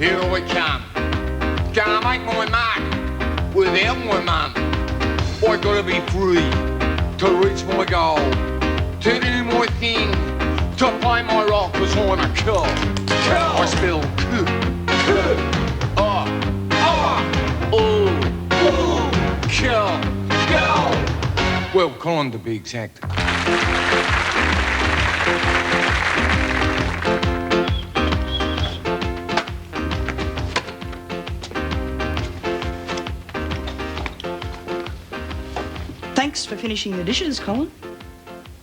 Here I come. Gonna make my mark without my mum. I gotta be free to reach my goal, to do my thing, to play my role, cause I'm a kill. I spell kill. Well, Colin to be exact. Thanks for finishing the dishes, Colin.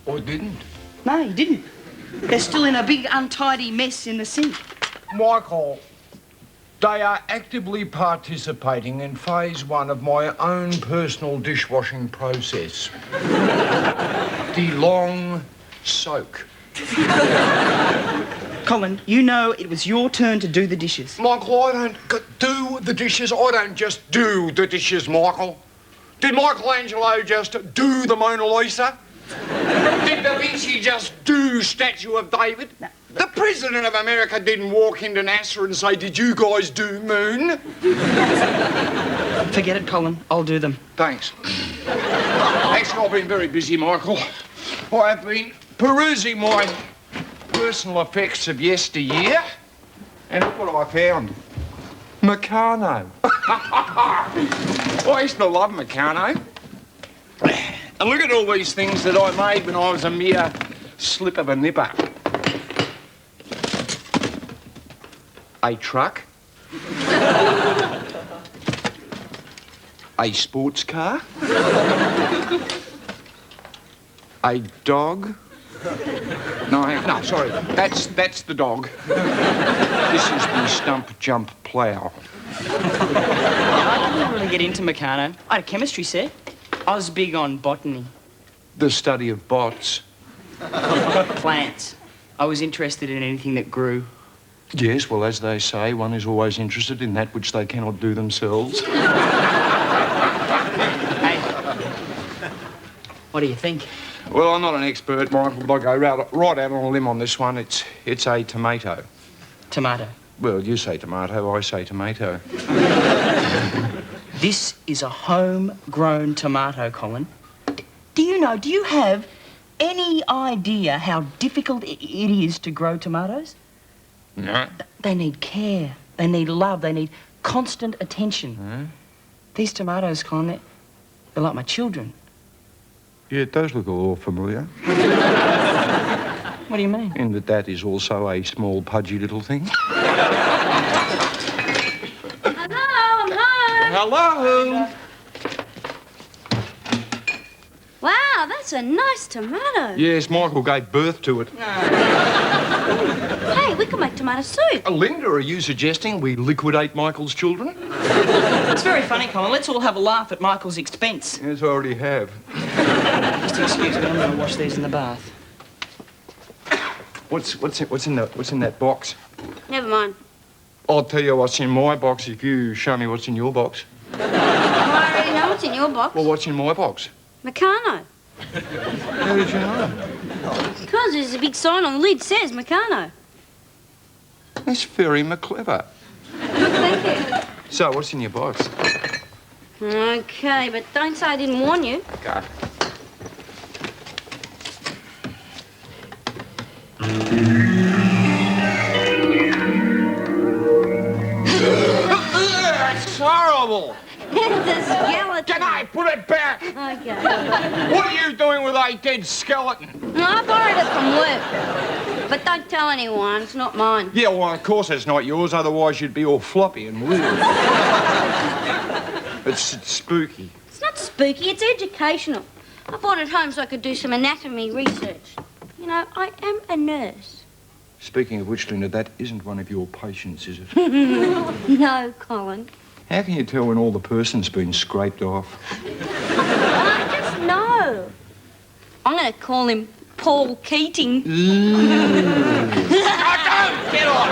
I didn't. No, you didn't. They're still in a big untidy mess in the sink. Michael, they are actively participating in phase 1 of my own personal dishwashing process. The long soak. Colin, you know it was your turn to do the dishes. Michael, I don't do the dishes. I don't just do the dishes, Michael. Did Michelangelo just do the Mona Lisa? Did Da Vinci just do Statue of David? No. The President of America didn't walk into NASA and say, did you guys do moon? Forget it, Colin. I'll do them. Thanks. Actually, I've been very busy, Michael. I have been perusing my personal effects of yesteryear, and look what I found. Meccano. I used to love Meccano. And look at all these things that I made when I was a mere slip of a nipper. A truck. A sports car. A dog. No, sorry. That's the dog. This is the stump jump plough. I didn't really get into Meccano. I had a chemistry set. I was big on botany. The study of bots. Plants. I was interested in anything that grew. Yes, well, as they say, one is always interested in that which they cannot do themselves. Hey. What do you think? Well, I'm not an expert, Michael, but I go right out on a limb on this one. It's a tomato. Tomato. Well, you say tomato, I say tomato. This is a homegrown tomato, Colin. Do you have any idea how difficult it is to grow tomatoes? No. They need care. They need love. They need constant attention. These tomatoes, Colin, they're like my children. Yeah, it does look a little familiar. What do you mean? In that is also a small, pudgy little thing. Hello, I'm home. Hello. Wow, that's a nice tomato. Yes, Michael gave birth to it. Hey, we can make tomato soup. Linda, are you suggesting we liquidate Michael's children? It's very funny, Colin. Let's all have a laugh at Michael's expense. Yes, I already have. Just excuse me, I'm going to wash these in the bath. What's in that box? Never mind. I'll tell you what's in my box if you show me what's in your box. I already know what's in your box. Well, what's in my box? Meccano. How did you know? Because there's a big sign on the lid says Meccano. That's very clever. Thank you. So, what's in your box? Okay, but don't say I didn't warn you. Okay. It's horrible. It's a skeleton. Can I put it back? Okay. What are you doing with a dead skeleton? No, I borrowed it from work. But don't tell anyone, it's not mine. Yeah, well, of course it's not yours, otherwise you'd be all floppy and weird. It's spooky. It's not spooky, it's educational. I bought it home so I could do some anatomy research. You know, I am a nurse. Speaking of which, Linda, that isn't one of your patients, is it? No, Colin. How can you tell when all the person's been scraped off? I just know. I'm going to call him Paul Keating. Get on!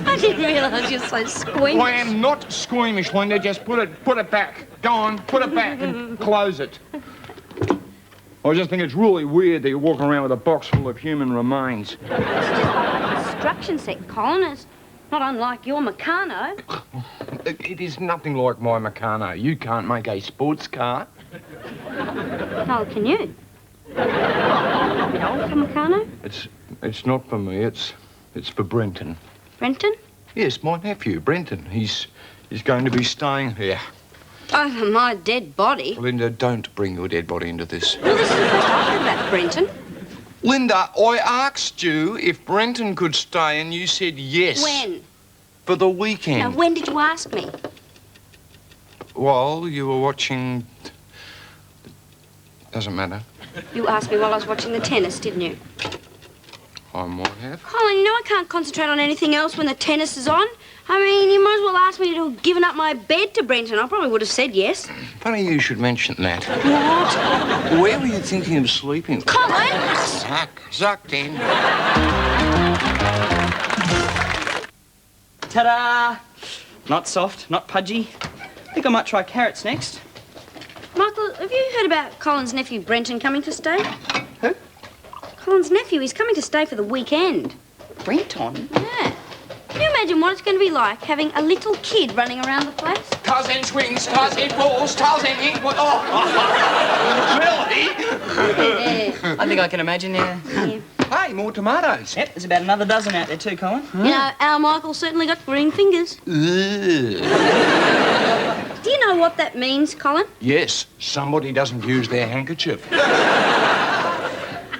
I didn't realise you're so squeamish. I am not squeamish, Linda. Just put it back. Go on, put it back and close it. I just think it's really weird that you're walking around with a box full of human remains. It's just an instruction set, Colin. It's Not unlike your Meccano. It is nothing like my Meccano. You can't make a sports car. Oh, can you? A bit old for Meccano? It's not for me. It's for Brenton. Brenton? Yes, my nephew, Brenton. He's going to be staying here. Over my dead body? Linda, don't bring your dead body into this. Well, this is the first I've heard about Brenton. Linda, I asked you if Brenton could stay and you said yes. When? For the weekend. Now, when did you ask me? While you were watching... Doesn't matter. You asked me while I was watching the tennis, didn't you? I might have. Colin, you know I can't concentrate on anything else when the tennis is on. I mean, you might as well ask me to have given up my bed to Brenton. I probably would have said yes. Funny you should mention that. What? Where were you thinking of sleeping? Colin! Sucked in. Ta-da! Not soft, not pudgy. I think I might try carrots next. Michael, have you heard about Colin's nephew Brenton coming to stay? Who? Colin's nephew. He's coming to stay for the weekend. Brenton? Yeah. Can you imagine what it's going to be like having a little kid running around the place? Cousin swings, cousin falls, cousin hit. Oh, really? Yeah. I think I can imagine, yeah. Yeah. Hey, more tomatoes. Yep, there's about another dozen out there too, Colin. You know, our Michael certainly got green fingers. Ugh. Do you know what that means, Colin? Yes, somebody doesn't use their handkerchief.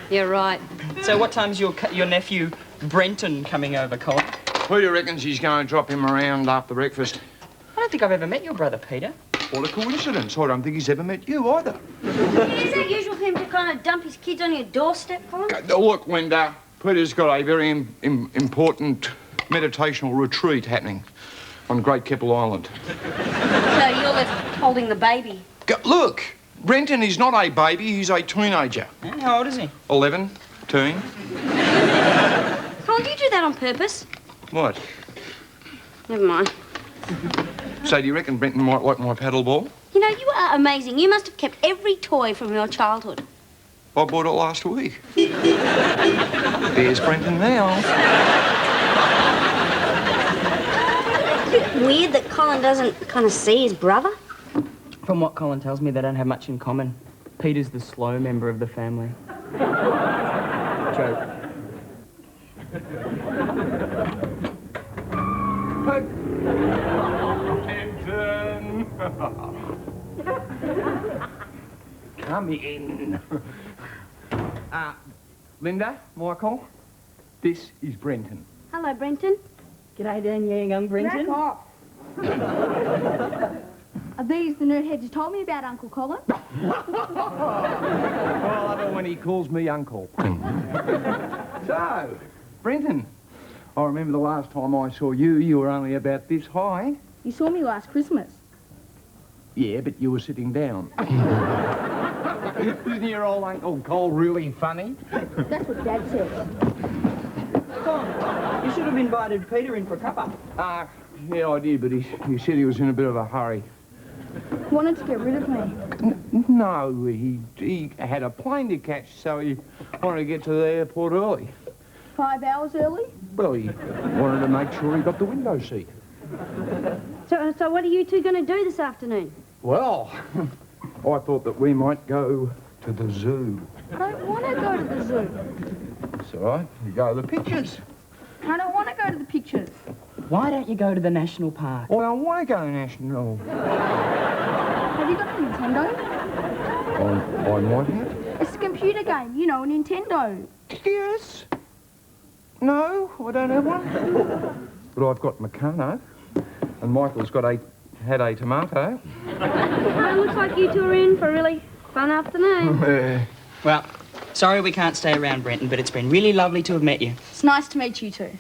You're right. So what time's your nephew Brenton coming over, Colin? Who reckons he's going to drop him around after breakfast? I don't think I've ever met your brother, Peter. What a coincidence. I don't think he's ever met you either. Is that usual for him to kind of dump his kids on your doorstep, Colin? Look, Linda, Peter's got a very important meditational retreat happening on Great Keppel Island. So you're left holding the baby. Look, Brenton is not a baby, he's a teenager. Yeah, how old is he? 11, teen. Colin, do you do that on purpose? What? Never mind. So do you reckon Brenton might like my paddleball? You know, you are amazing. You must have kept every toy from your childhood. I bought it last week. There's Brenton now. It's a bit weird that Colin doesn't kind of see his brother. From what Colin tells me, they don't have much in common. Peter's the slow member of the family. Joke. Come in. Linda, Michael, this is Brenton. Hello, Brenton. G'day then, young Brenton. Back off. Are these the nerdheads you told me about, Uncle Colin? Well, I know when he calls me uncle. So, Brenton, I remember the last time I saw you, you were only about this high. You saw me last Christmas. Yeah, but you were sitting down. Isn't your old Uncle Cole really funny? That's what Dad says. Colin, you should have invited Peter in for a cuppa. Yeah, I did, but he said he was in a bit of a hurry. He wanted to get rid of me. No, he had a plane to catch, so he wanted to get to the airport early. 5 hours early? Well, he wanted to make sure he got the window seat. So what are you two going to do this afternoon? Well, I thought that we might go to the zoo. I don't want to go to the zoo. That's all right. You go to the pictures. I don't want to go to the pictures. Why don't you go to the national park? Well, I want to go to National. Have you got a Nintendo? I might have. It's a computer game, you know, a Nintendo. Yes. No, I don't have one. But I've got Meccano, and Michael's had a tomato. Well, looks like you two are in for a really fun afternoon. Well, sorry we can't stay around, Brenton, but it's been really lovely to have met you. It's nice to meet you two.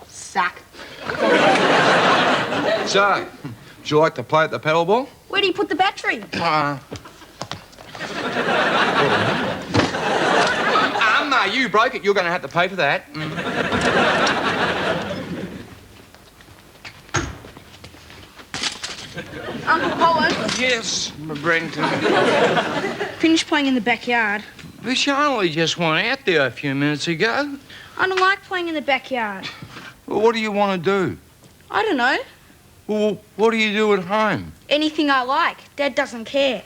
Suck. So, would you like to play at the paddleball? Where do you put the battery? No, you broke it. You're going to have to pay for that. Uncle Colin, Yes, Brenton. finished playing in the backyard. But you only just went out there a few minutes ago. I don't like playing in the backyard. Well, what do you want to do? I don't know. Well, what do you do at home? Anything I like. Dad doesn't care.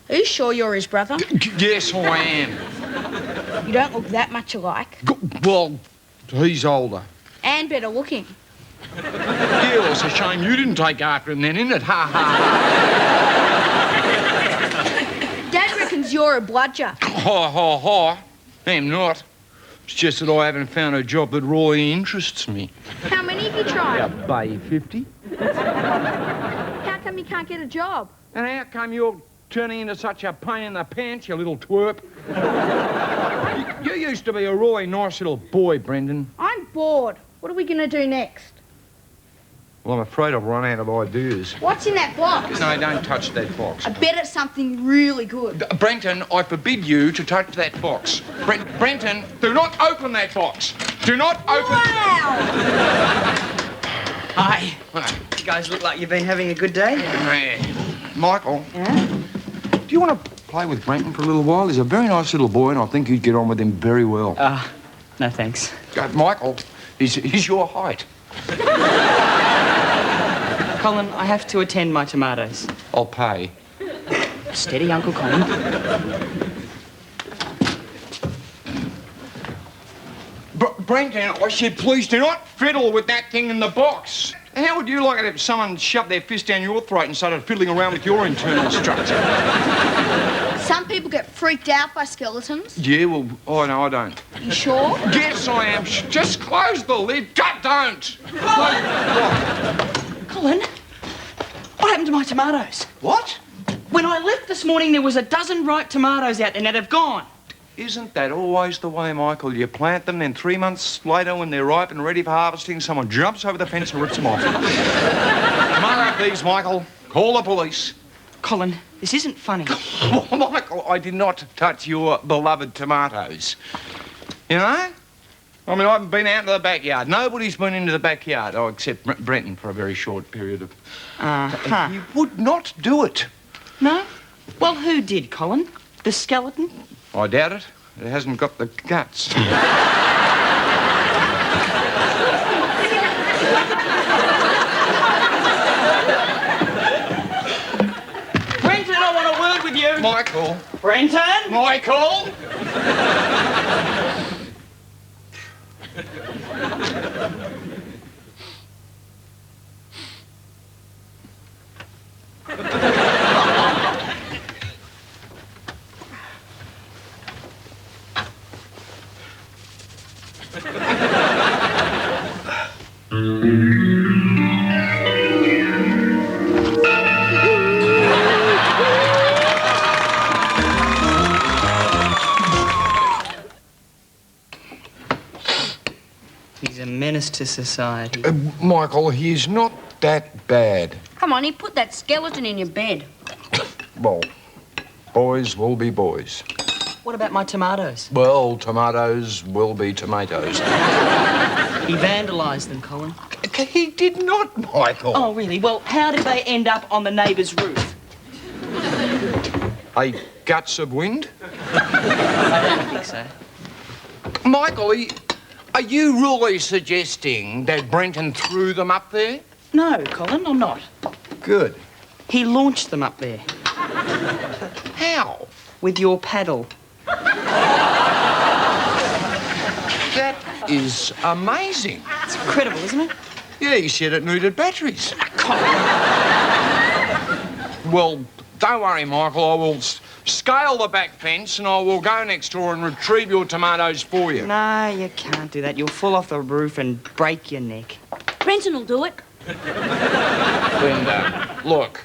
Are you sure you're his brother? Yes, I am. You don't look that much alike. Well, he's older. And better looking. Yeah, well, it's a shame you didn't take after him then, isn't it? Ha, ha, ha. Dad reckons you're a bludger. Ha, ha, ha. I'm not. It's just that I haven't found a job that really interests me. How many have you tried? Bay 50. How come you can't get a job? And how come you're turning into such a pain in the pants, you little twerp? You used to be a really nice little boy, Brendan. I'm bored. What are we going to do next? Well, I'm afraid I've run out of ideas. What's in that box? No, don't touch that box. I bet it's something really good. Brenton, I forbid you to touch that box. Brenton, do not open that box. Do not open... Wow! Hi. You guys look like you've been having a good day. Michael. Yeah? Do you want to play with Brenton for a little while? He's a very nice little boy, and I think you'd get on with him very well. No thanks. Michael, he's your height. Colin, I have to attend my tomatoes. I'll pay. Steady, Uncle Colin. Brenton, I said please do not fiddle with that thing in the box. How would you like it if someone shoved their fist down your throat and started fiddling around with your internal structure? Some people get freaked out by skeletons. Yeah, well, oh, no, I don't. You sure? Yes, I am. Just close the lid. Don't. Colin, what happened to my tomatoes? What? When I left this morning, there was a dozen ripe tomatoes out there. Now they've gone. Isn't that always the way, Michael? You plant them, then 3 months later, when they're ripe and ready for harvesting, someone jumps over the fence and rips them off. Tomato thieves, Michael. Call the police. Colin, this isn't funny. Oh, Michael, I did not touch your beloved tomatoes. You know? I mean, I haven't been out to the backyard. Nobody's been into the backyard, except Brenton for a very short period of... He would not do it. No? Well, who did, Colin? The skeleton? I doubt it. It hasn't got the guts. Brenton, I want a word with you. Michael. Brenton? Michael! He's a menace to society. Michael, he's not that bad. Come on, you put that skeleton in your bed. Well, boys will be boys. What about my tomatoes? Well, tomatoes will be tomatoes. He vandalised them, Colin. He did not, Michael. Oh, really? Well, how did they end up on the neighbour's roof? A guts of wind? I don't think so. Michael, are you really suggesting that Brenton threw them up there? No, Colin, I'm not. Good. He launched them up there. How? With your paddle. That is amazing. It's incredible, isn't it? Yeah, he said it needed batteries. Well, don't worry, Michael. I will scale the back fence and I will go next door and retrieve your tomatoes for you. No, you can't do that. You'll fall off the roof and break your neck. Brenton will do it. Linda, look,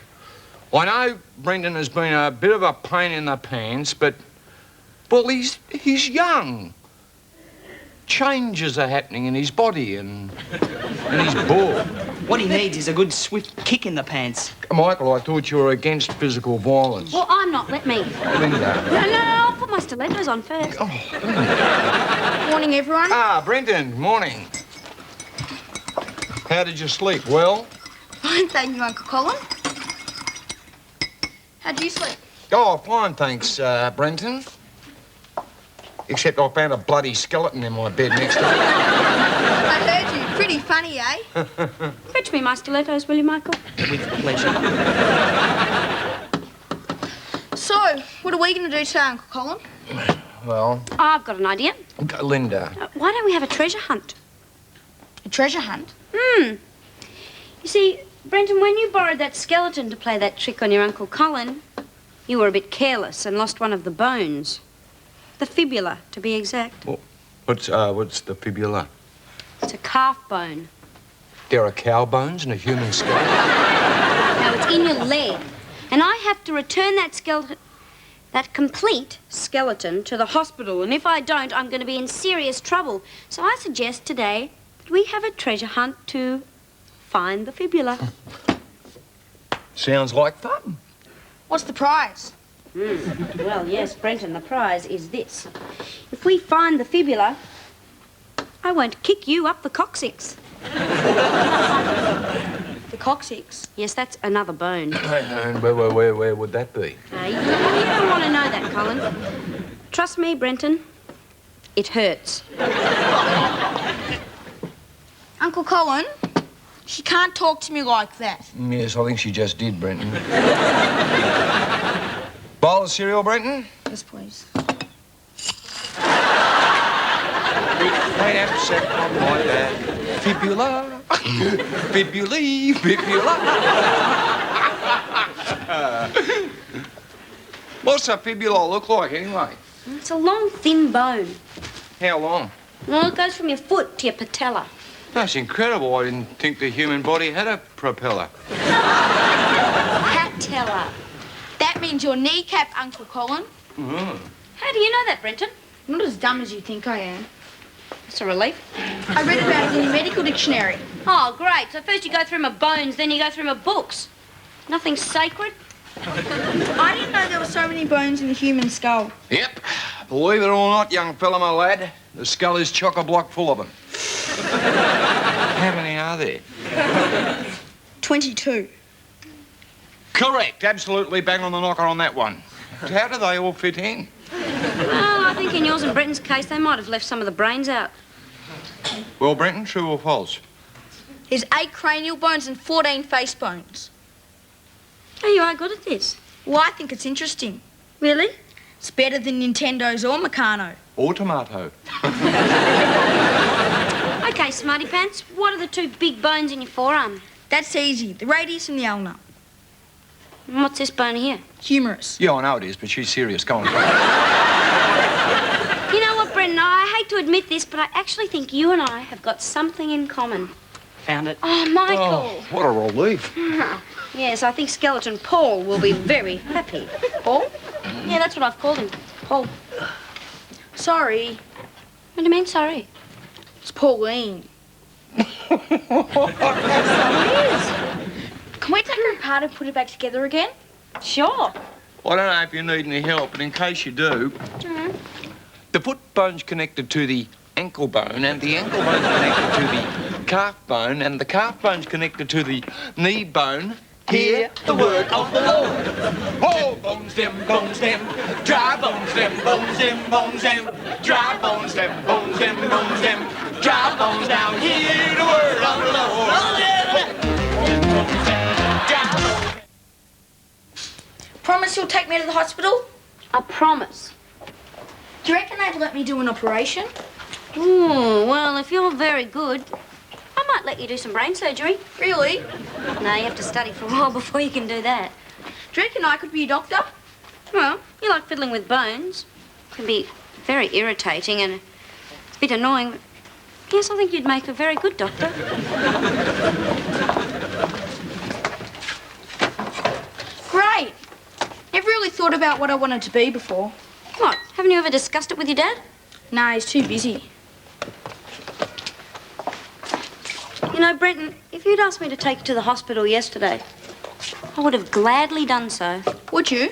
I know Brendan has been a bit of a pain in the pants, but, well, he's young. Changes are happening in his body and he's bored. What he needs is a good swift kick in the pants. Michael, I thought you were against physical violence. Well, I'm not. Let me. Linda. No, I'll put my stilettos on first. Oh, Linda. Morning, everyone. Brendan, morning. How did you sleep? Well? Fine, thank you, Uncle Colin. How'd you sleep? Oh, fine, thanks, Brenton. Except I found a bloody skeleton in my bed next door. I heard you. Pretty funny, eh? Fetch me my stilettos, will you, Michael? With pleasure. So, what are we going to do today, Uncle Colin? Well, I've got an idea. Linda. Why don't we have a treasure hunt? A treasure hunt? You see, Brenton, when you borrowed that skeleton to play that trick on your Uncle Colin, you were a bit careless and lost one of the bones. The fibula, to be exact. Well, what's the fibula? It's a calf bone. There are cow bones in a human skull. Now, it's in your leg. And I have to return that skeleton, that complete skeleton, to the hospital. And if I don't, I'm going to be in serious trouble. So I suggest today that we have a treasure hunt to find the fibula. Sounds like fun. What's the prize? Well, yes, Brenton, the prize is this. If we find the fibula, I won't kick you up the coccyx. The coccyx. Yes, that's another bone. And where would that be? You don't want to know that, Colin. Trust me, Brenton, it hurts. Uncle Colin, she can't talk to me like that. Yes, I think she just did, Brenton. Bowl of cereal, Brenton? Yes, please. Wait a second, like that. Fibula. Fibuli, fibula. What's a fibula look like, anyway? It's a long, thin bone. How long? Well, it goes from your foot to your patella. That's incredible. I didn't think the human body had a propeller. Patella. That means your kneecap, Uncle Colin. How do you know that, Brenton? I'm not as dumb as you think I am. It's a relief. I read about it in the medical dictionary. Oh, great. So first you go through my bones, then you go through my books. Nothing sacred? I didn't know there were so many bones in the human skull. Yep. Believe it or not, young fella, my lad, the skull is chock-a-block full of them. How many are there? 22. Correct. Absolutely bang on the knocker on that one. How do they all fit in? Well, I think in yours and Brenton's case, they might have left some of the brains out. Well, Brenton, true or false? There's 8 cranial bones and 14 face bones. Oh, you are good at this. Well, I think it's interesting. Really? It's better than Nintendo's or Meccano. Or tomato? Okay, Smarty Pants, what are the 2 big bones in your forearm? That's easy. The radius and the ulnar. And what's this bone here? Humerus. Yeah, I know it is, but she's serious. Go on. You know what, Brenton? I hate to admit this, but I actually think you and I have got something in common. Found it. Oh, Michael. Oh, what a relief. Yes, I think Skeleton Paul will be very happy. Paul? Yeah, that's what I've called him. Paul. Sorry. What do you mean, sorry? It's Pauline. So it is. Can we take her apart and put it back together again? Sure. Well, I don't know if you need any help, but in case you do, the foot bone's connected to the ankle bone, and the ankle bone's connected to the calf bone, and the calf bone's connected to the knee bone. Hear the word of the Lord. Oh, bones them, dry bones them, dry bones them, dry bones down. Hear the word of the Lord. Promise you'll take me to the hospital? I promise. Do you reckon they'd let me do an operation? Ooh, well, if you're very good, I might let you do some brain surgery. Really? No, you have to study for a while before you can do that. Do you reckon I could be a doctor? Well, you like fiddling with bones. It can be very irritating and a bit annoying, but yes, I think you'd make a very good doctor. Great. Never really thought about what I wanted to be before. What, haven't you ever discussed it with your dad? No, he's too busy. You know, Brenton, if you'd asked me to take you to the hospital yesterday, I would have gladly done so. Would you?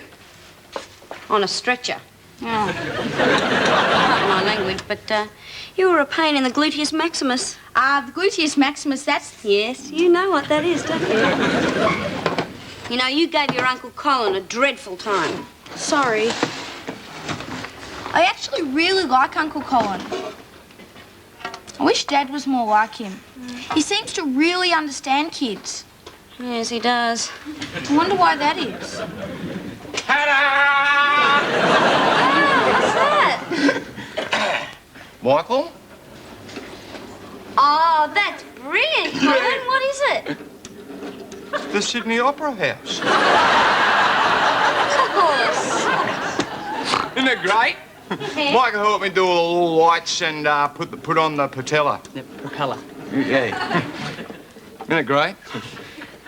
On a stretcher. Oh. Pardon my language, but you were a pain in the gluteus maximus. The gluteus maximus, that's... Yes, you know what that is, don't you? You know, you gave your Uncle Colin a dreadful time. Sorry. I actually really like Uncle Colin. I wish Dad was more like him. He seems to really understand kids. Yes, he does. I wonder why that is. Ta-da! What's that? Michael? Oh, that's brilliant, Colin. What is it? The Sydney Opera House. Of course. Isn't it great? Yeah. Michael helped me do all the little lights and put on the patella. The propeller. Yeah. Isn't it great?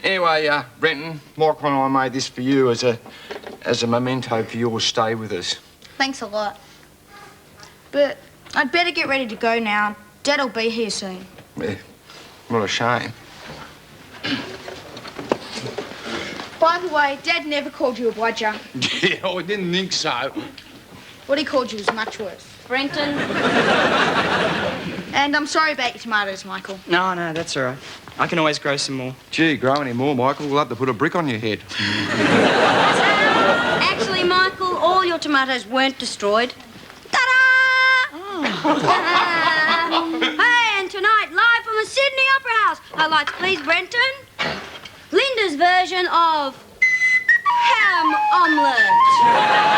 Anyway, Brenton, Michael and I made this for you as a memento for your stay with us. Thanks a lot. But I'd better get ready to go now. Dad'll be here soon. Yeah. What a shame. By the way, Dad never called you a bludger. Yeah, I didn't think so. What he called you was much worse. Brenton. And I'm sorry about your tomatoes, Michael. No, that's all right. I can always grow some more. Gee, grow any more, Michael. We'll have to put a brick on your head. Actually, Michael, all your tomatoes weren't destroyed. Ta-da! Hey, and tonight, live from the Sydney Opera House, highlights, please, Brenton. Linda's version of ham omelette.